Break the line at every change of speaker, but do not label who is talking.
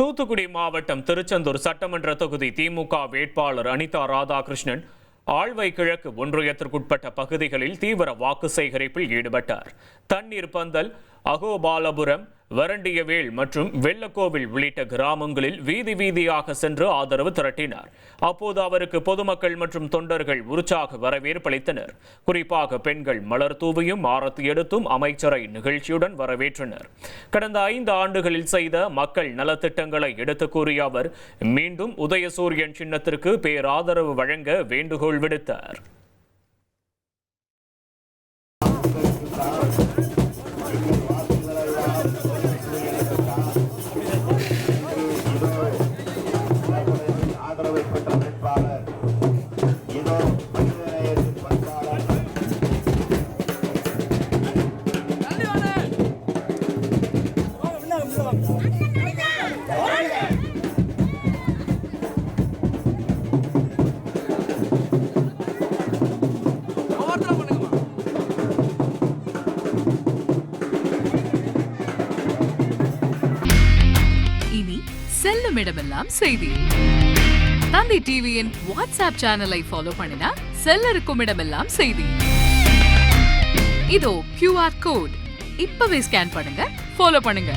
தூத்துக்குடி மாவட்டம் திருச்செந்தூர் சட்டமன்ற தொகுதி திமுக வேட்பாளர் அனிதா ராதாகிருஷ்ணன் ஆழ்வை கிழக்கு ஒன்றியத்திற்குட்பட்ட பகுதிகளில் தீவிர வாக்கு சேகரிப்பில் ஈடுபட்டார். தண்ணீர் பந்தல், அகோபாலபுரம், வரண்டியவேல் மற்றும் வெள்ளக்கோவில் உள்ளிட்ட கிராமங்களில் வீதி வீதியாக சென்று ஆதரவு திரட்டினார். அப்போது அவருக்கு பொதுமக்கள் மற்றும் தொண்டர்கள் உற்சாக வரவேற்பளித்தனர். குறிப்பாக பெண்கள் மலர் தூவியும் ஆரத்தி எடுத்தும் அமைச்சரை நிகழ்ச்சியுடன் வரவேற்றனர். கடந்த 5 ஆண்டுகளில் செய்த மக்கள் நலத்திட்டங்களை எடுத்துக் கூறிய அவர் மீண்டும் உதயசூரியன் சின்னத்திற்கு பேராதரவு வழங்க வேண்டுகோள் விடுத்தார்.
செல்லும் இடமெல்லாம் செய்தி. தந்தி டிவியின் வாட்ஸ்அப் சேனலை ஃபாலோ பண்ணினா செல்ல இருக்கும் இடமெல்லாம் செய்தி. இதோ QR கோட் இப்பவே ஸ்கேன் பண்ணுங்க, ஃபாலோ பண்ணுங்க.